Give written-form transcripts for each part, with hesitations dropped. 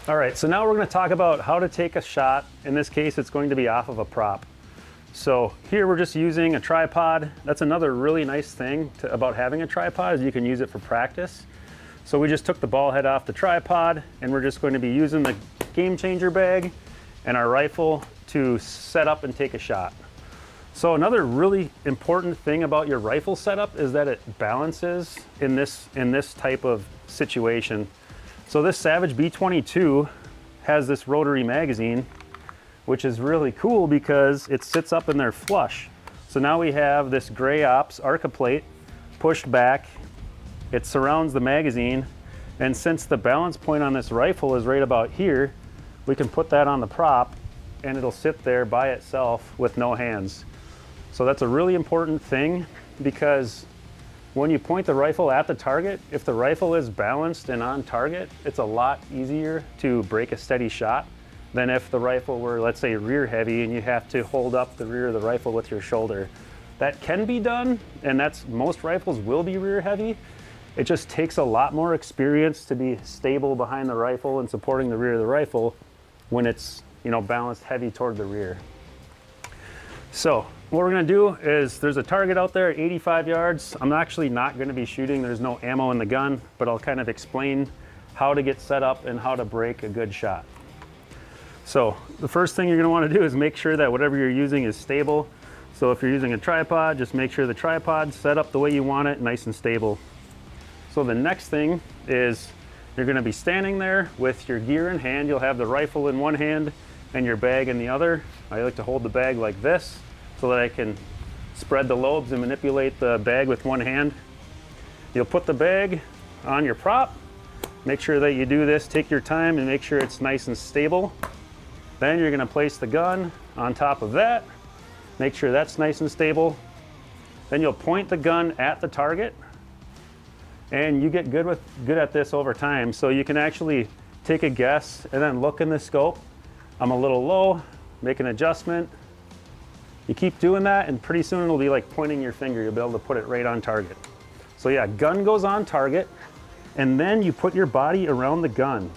All right, so now we're going to talk about how to take a shot. In this case, it's going to be off of a prop. So here we're just using a tripod. That's another really nice thing about having a tripod is you can use it for practice. So we just took the ball head off the tripod and we're just going to be using the game changer bag and our rifle to set up and take a shot. So another really important thing about your rifle setup is that it balances in this type of situation. So this Savage B22 has this rotary magazine, which is really cool because it sits up in there flush. So now we have this gray ops Arca plate pushed back. It surrounds the magazine. And since the balance point on this rifle is right about here, we can put that on the prop and it'll sit there by itself with no hands. So that's a really important thing because when you point the rifle at the target, if the rifle is balanced and on target, it's a lot easier to break a steady shot than if the rifle were, let's say, rear heavy and you have to hold up the rear of the rifle with your shoulder. That can be done, and most rifles will be rear heavy. It just takes a lot more experience to be stable behind the rifle and supporting the rear of the rifle when it's, balanced heavy toward the rear. So what we're going to do is there's a target out there, 85 yards. I'm actually not going to be shooting. There's no ammo in the gun, but I'll kind of explain how to get set up and how to break a good shot. So the first thing you're going to want to do is make sure that whatever you're using is stable. So if you're using a tripod, just make sure the tripod's set up the way you want it, nice and stable. So the next thing is you're going to be standing there with your gear in hand. You'll have the rifle in one hand and your bag in the other. I like to hold the bag like this so that I can spread the lobes and manipulate the bag with one hand. You'll put the bag on your prop. Make sure that you do this, take your time and make sure it's nice and stable. Then you're going to place the gun on top of that. Make sure that's nice and stable. Then you'll point the gun at the target. And you get good at this over time. So you can actually take a guess and then look in the scope. I'm a little low, make an adjustment. You keep doing that and pretty soon it'll be like pointing your finger. You'll be able to put it right on target. So yeah, gun goes on target and then you put your body around the gun.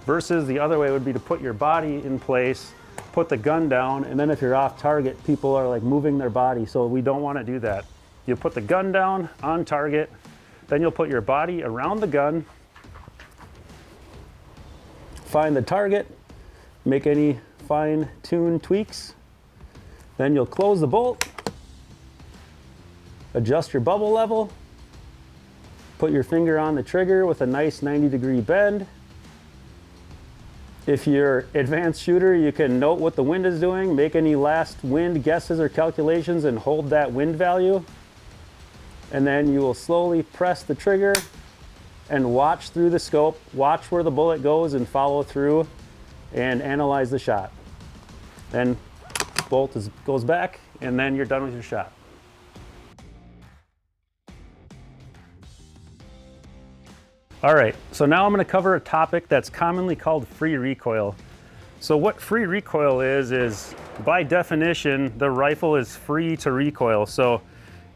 Versus the other way would be to put your body in place, put the gun down, and then if you're off target, people are like moving their body. So we don't want to do that. You put the gun down on target, then you'll put your body around the gun, find the target, make any fine-tuned tweaks. Then you'll close the bolt, adjust your bubble level, put your finger on the trigger with a nice 90-degree bend. If you're an advanced shooter, you can note what the wind is doing, make any last wind guesses or calculations and hold that wind value. And then you will slowly press the trigger and watch through the scope, watch where the bullet goes and follow through and analyze the shot. Then bolt goes back and then you're done with your shot. All right, so now I'm going to cover a topic that's commonly called free recoil. So what free recoil is by definition, the rifle is free to recoil. So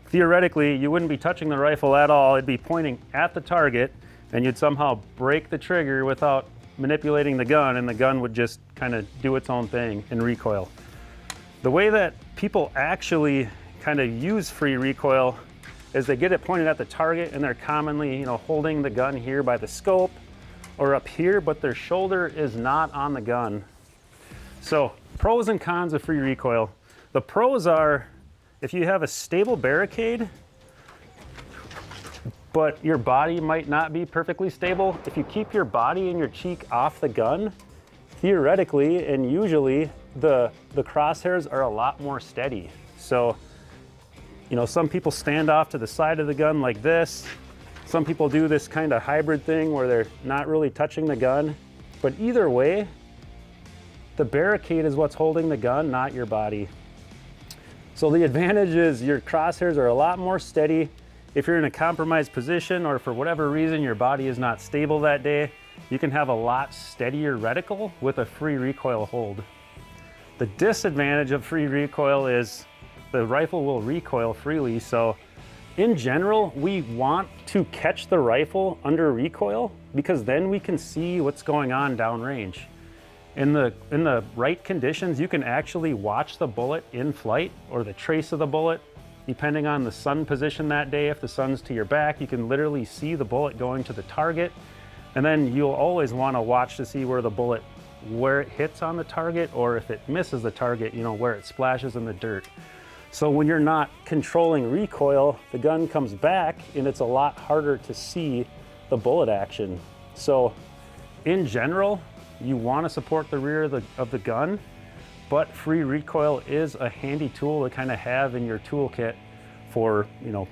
theoretically, you wouldn't be touching the rifle at all. It'd be pointing at the target and you'd somehow break the trigger without manipulating the gun and the gun would just kind of do its own thing and recoil. The way that people actually kind of use free recoil is they get it pointed at the target and they're commonly, holding the gun here by the scope or up here, but their shoulder is not on the gun. So pros and cons of free recoil. The pros are if you have a stable barricade, but your body might not be perfectly stable, if you keep your body and your cheek off the gun, theoretically and usually the crosshairs are a lot more steady. So, some people stand off to the side of the gun like this. Some people do this kind of hybrid thing where they're not really touching the gun. But either way, the barricade is what's holding the gun, not your body. So the advantage is your crosshairs are a lot more steady. If you're in a compromised position or for whatever reason your body is not stable that day, you can have a lot steadier reticle with a free recoil hold. The disadvantage of free recoil is the rifle will recoil freely, so in general, we want to catch the rifle under recoil because then we can see what's going on downrange. In the right conditions, you can actually watch the bullet in flight or the trace of the bullet. Depending on the sun position that day, if the sun's to your back, you can literally see the bullet going to the target. And then you'll always want to watch to see where the bullet, where it hits on the target, or if it misses the target, you know, where it splashes in the dirt. So when you're not controlling recoil, the gun comes back and it's a lot harder to see the bullet action. So in general, you want to support the rear of the gun, but free recoil is a handy tool to kind of have in your toolkit for, you know,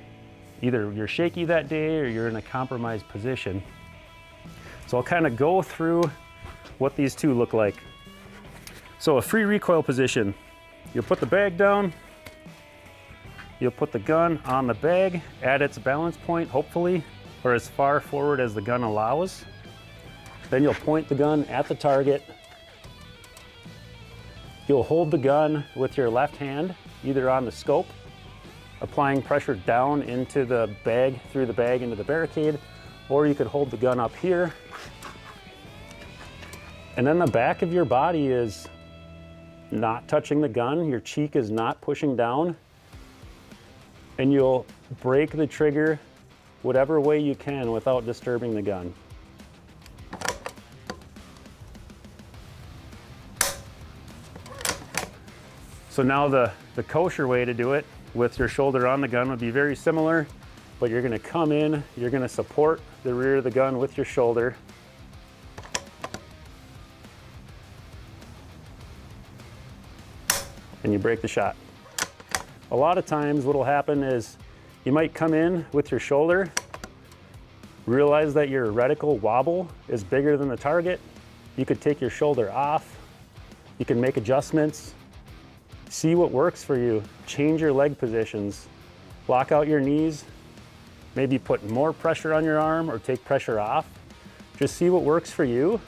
either you're shaky that day or you're in a compromised position. So I'll kind of go through what these two look like. So a free recoil position, you'll put the bag down, you'll put the gun on the bag at its balance point, hopefully, or as far forward as the gun allows. Then you'll point the gun at the target. You'll hold the gun with your left hand, either on the scope, applying pressure down into the bag, through the bag into the barricade, or you could hold the gun up here. And then the back of your body is not touching the gun, your cheek is not pushing down, and you'll break the trigger whatever way you can without disturbing the gun. So now the kosher way to do it with your shoulder on the gun would be very similar, but you're gonna come in, you're gonna support the rear of the gun with your shoulder. And you break the shot. A lot of times what'll happen is you might come in with your shoulder, realize that your reticle wobble is bigger than the target. You could take your shoulder off, you can make adjustments, see what works for you, change your leg positions, lock out your knees, maybe put more pressure on your arm or take pressure off. Just see what works for you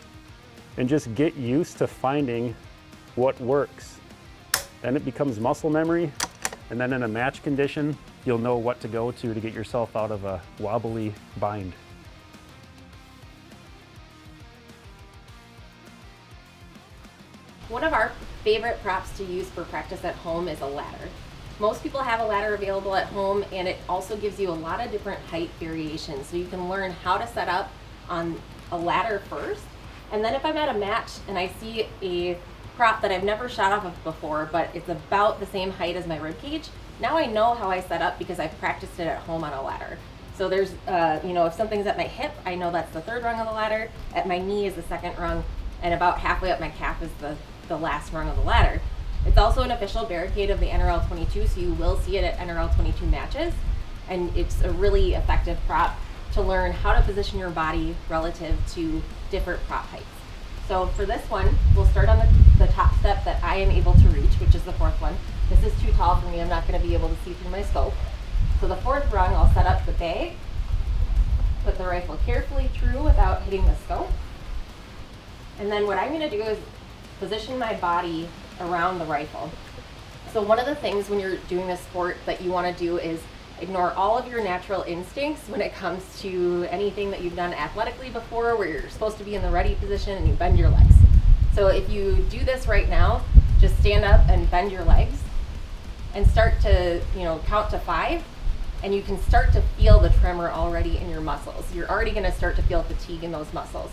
and just get used to finding what works. Then it becomes muscle memory, and then in a match condition, you'll know what to go to get yourself out of a wobbly bind. One of our favorite props to use for practice at home is a ladder. Most people have a ladder available at home, and it also gives you a lot of different height variations. So you can learn how to set up on a ladder first, and then if I'm at a match and I see a prop that I've never shot off of before, but it's about the same height as my rib cage, now I know how I set up because I've practiced it at home on a ladder. So there's, you know, if something's at my hip, I know that's the third rung of the ladder, at my knee is the second rung, and about halfway up my calf is the last rung of the ladder. It's also an official barricade of the NRL22, so you will see it at NRL22 matches, and it's a really effective prop to learn how to position your body relative to different prop heights. So for this one, we'll start on the top step that I am able to reach, which is the fourth one. This is too tall for me, I'm not going to be able to see through my scope. So the fourth rung, I'll set up the bag, put the rifle carefully through without hitting the scope. And then what I'm going to do is position my body around the rifle. So one of the things when you're doing this sport that you want to do is ignore all of your natural instincts when it comes to anything that you've done athletically before, where you're supposed to be in the ready position and you bend your legs. So if you do this right now, just stand up and bend your legs and start to, you know, count to 5, and you can start to feel the tremor already in your muscles. You're already going to start to feel fatigue in those muscles.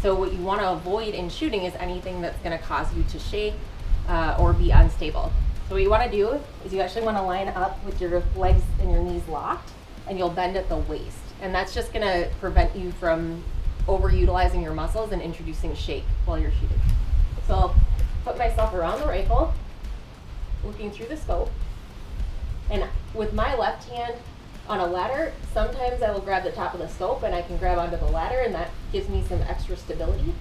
So what you want to avoid in shooting is anything that's going to cause you to shake or be unstable. So what you want to do is you actually want to line up with your legs and your knees locked, and you'll bend at the waist. And that's just going to prevent you from overutilizing your muscles and introducing shake while you're shooting. So I'll put myself around the rifle, looking through the scope. And with my left hand on a ladder, sometimes I will grab the top of the scope and I can grab onto the ladder, and that gives me some extra stability.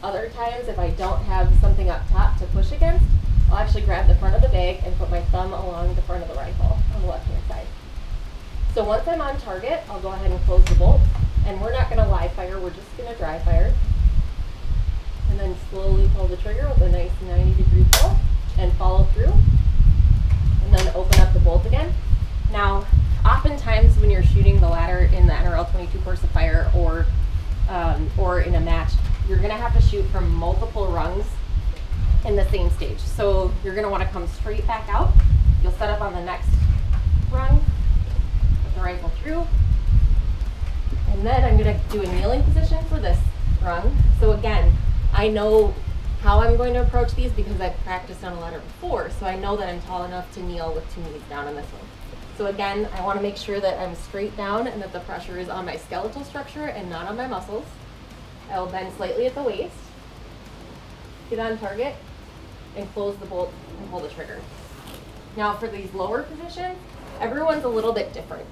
Other times, if I don't have something up top to push against, I'll actually grab the front of the bag and put my thumb along the front of the rifle on the left-hand side. So once I'm on target, I'll go ahead and close the bolt, and we're not going to live fire, we're just going to dry fire. And then slowly pull the trigger with a nice 90-degree pull and follow through, and then open up the bolt again. Now, oftentimes shoot from multiple rungs in the same stage. So you're gonna wanna come straight back out. You'll set up on the next rung, put the rifle through, and then I'm gonna do a kneeling position for this rung. So again, I know how I'm going to approach these because I've practiced on a ladder before, so I know that I'm tall enough to kneel with 2 knees down on this one. So again, I wanna make sure that I'm straight down and that the pressure is on my skeletal structure and not on my muscles. I will bend slightly at the waist, get on target, and close the bolt and pull the trigger. Now for these lower positions, everyone's a little bit different.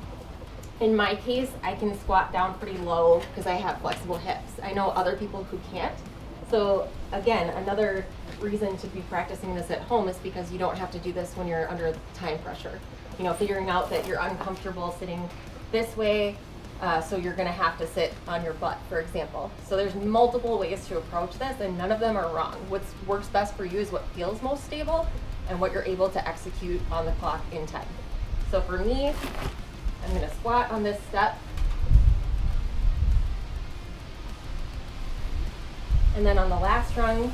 In my case, I can squat down pretty low because I have flexible hips. I know other people who can't. So again, another reason to be practicing this at home is because you don't have to do this when you're under time pressure. You know, figuring out that you're uncomfortable sitting this way, so you're gonna have to sit on your butt, for example. So there's multiple ways to approach this and none of them are wrong. What works best for you is what feels most stable and what you're able to execute on the clock in time. So for me, I'm gonna squat on this step. And then on the last rung,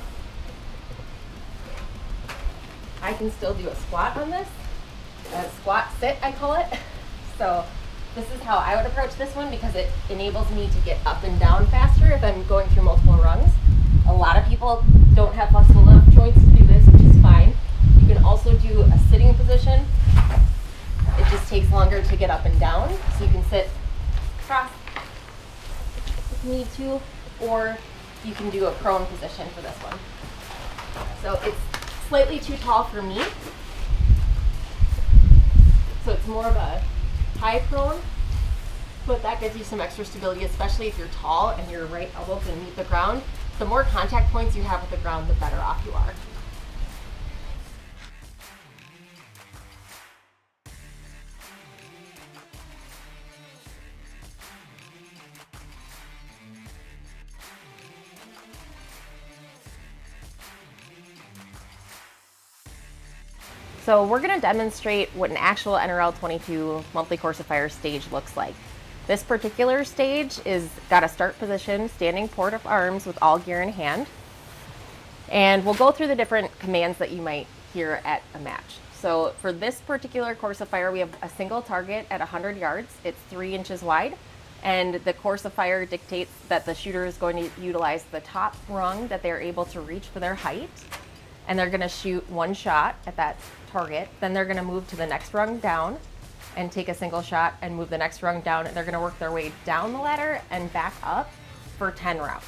I can still do a squat on this. A squat sit, I call it. So this is how I would approach this one because it enables me to get up and down faster if I'm going through multiple rungs. A lot of people don't have flexible enough joints to do this, which is fine. You can also do a sitting position. It just takes longer to get up and down. So you can sit cross if you need to, or you can do a prone position for this one. So it's slightly too tall for me. So it's more of a high prone, but that gives you some extra stability, especially if you're tall and your right elbow can meet the ground. The more contact points you have with the ground, the better off you are. So we're going to demonstrate what an actual NRL22 monthly course of fire stage looks like. This particular stage is got a start position, standing port of arms with all gear in hand. And we'll go through the different commands that you might hear at a match. So for this particular course of fire, we have a single target at 100 yards. It's 3 inches wide. And the course of fire dictates that the shooter is going to utilize the top rung that they're able to reach for their height. And they're going to shoot 1 shot at that target. Then they're going to move to the next rung down and take a single shot and move the next rung down. And they're going to work their way down the ladder and back up for 10 rounds.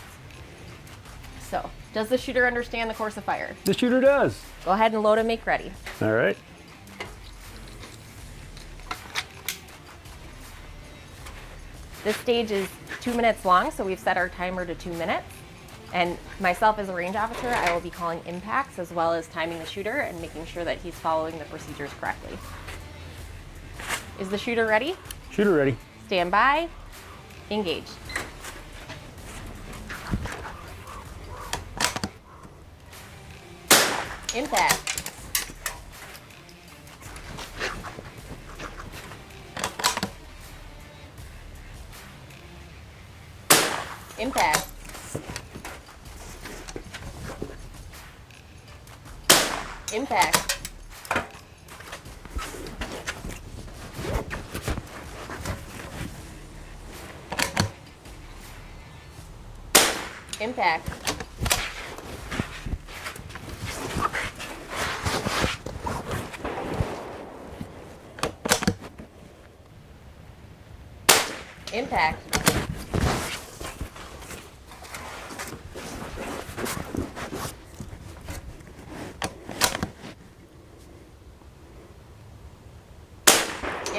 So, does the shooter understand the course of fire? The shooter does. Go ahead and load and make ready. All right. This stage is 2 minutes long, so we've set our timer to 2 minutes. And myself as a range officer, I will be calling impacts as well as timing the shooter and making sure that he's following the procedures correctly. Is the shooter ready? Shooter ready. Stand by. Engage. Impact. Impact. Impact. Impact. Impact.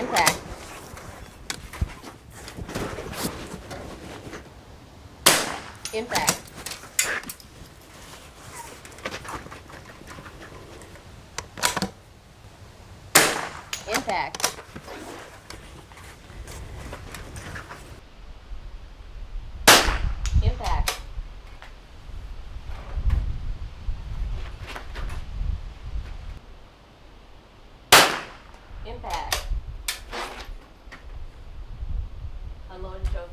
Impact. Impact. Impact. Impact. Impact. Unload and choke